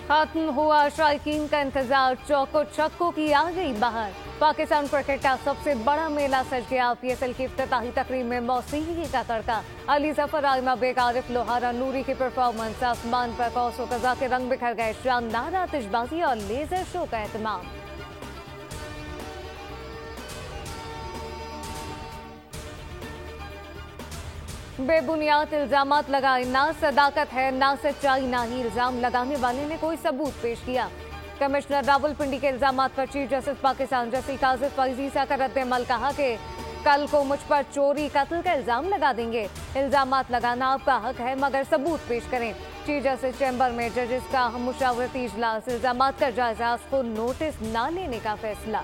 खत्म हुआ शायकीन का इंतजार, चौको छक्कों की आ गई बाहर। पाकिस्तान क्रिकेट का सबसे बड़ा मेला सज गया। पीएसएल की इफ्तिताही तकरीब में मौसीकी का तड़का, अली जफर, आइमा बेग, आरिफ लोहारा, नूरी की परफॉर्मेंस, आसमान पर कौसो कज़ा के रंग बिखर गए। शानदार आतिशबाजी और लेजर शो का एहतमाम। बेबुनियाद इल्जामात लगाए, ना सदाकत है ना सच्चाई, ना ही इल्जाम लगाने वाले ने कोई सबूत पेश किया। कमिश्नर रावलपिंडी के इल्जामात पर चीफ जस्टिस पाकिस्तान जस्टिस काजिफ फैजीसा का रद्द-ए-अमल, कहा कि कल को मुझ पर चोरी कत्ल का इल्जाम लगा देंगे। इल्जामात लगाना आपका हक है मगर सबूत पेश करें। चीफ जस्टिस चैम्बर में जजेस का मुशावरती इजलास, इल्जामात का जायजा, को नोटिस न लेने का फैसला।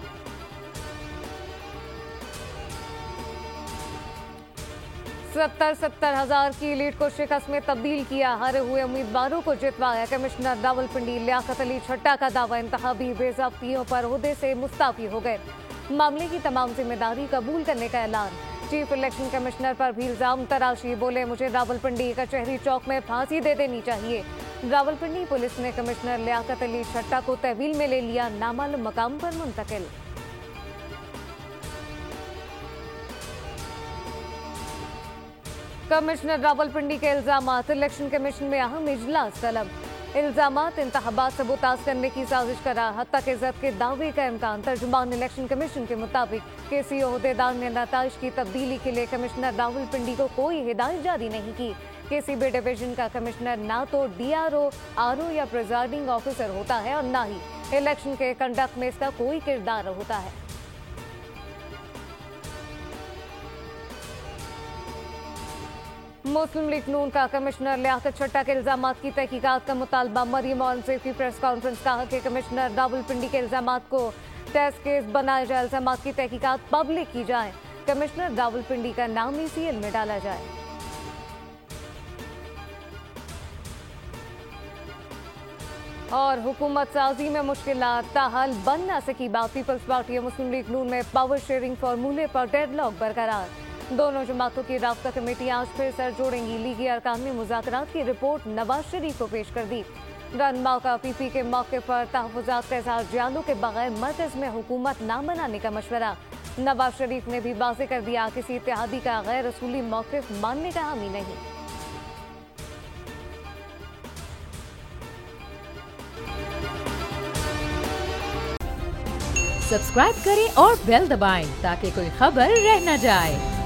70,000 की लीड को शिकस्त में तब्दील किया, हारे हुए उम्मीदवारों को जितवाया। कमिश्नर रावलपिंडी लियाकत अली छट्टा का दावा, इंतखाबी बेज़ाब्तियों पर ओहदे से मुस्ताफी हो गए। मामले की तमाम जिम्मेदारी कबूल करने का ऐलान। चीफ इलेक्शन कमिश्नर पर भी इल्जाम तराशी, बोले मुझे रावलपिंडी कचहरी चौक में फांसी दे देनी चाहिए। रावलपिंडी पुलिस ने कमिश्नर लियाकत अली छट्टा को तहवील में ले लिया, नामालूम मकाम पर मुंतकिल। कमिश्नर रावलपिंडी के इल्जामात, इलेक्शन कमीशन में अहम इजलास तलब। इल्जामात इंतखाबात सबूताज करने की साजिश करार, हत्या के जब्त के दावे का इम्कान। तर्जुमान इलेक्शन कमीशन के मुताबिक केसी ओहदेदार ने नताइज की तब्दीली के लिए कमिश्नर रावलपिंडी को कोई हिदायत जारी नहीं की। केसीबी डिवीजन का कमिश्नर ना तो डीआरओ, आरओ या प्रिजाइडिंग ऑफिसर होता है और ना ही इलेक्शन के कंडक्ट में इसका कोई किरदार होता है। मुस्लिम लीग नून का कमिश्नर लियाकत छट्टा के इल्जामात की तहकीकात का मुतालबा। मरियम औरंगजेब की प्रेस कॉन्फ्रेंस, कहा कि कमिश्नर रावलपिंडी के इल्जामात को टेस्ट केस बनाया जाए, इल्जामात की तहकीकात पब्लिक की जाए, कमिश्नर रावलपिंडी का नाम ईसीएल में डाला जाए। और हुकूमत साजी में मुश्किलात, ताहाल बन न सकी बात। पीपल्स पार्टी और मुस्लिम लीग नून में पावर शेयरिंग फार्मूले पर डेडलॉक बरकरार। दोनों जमातों की राब्ता कमेटी आज फिर सर जोड़ेंगी। लीगी अरकान ने मुज़ाकरात की रिपोर्ट नवाज शरीफ को पेश कर दी। रहनुमा का पीपी के मौके पर तहफ़्फ़ुज़ात का इज़हार, जियालों के बगैर मरकज़ में हुकूमत न बनाने का मशवरा। नवाज शरीफ ने भी वाज़ेह कर दिया, किसी इत्तेहादी का गैर रसूली मौक़िफ़ मानने का हामी नहीं। सब्सक्राइब करें और बेल दबाएं ताकि कोई खबर रह न जाए।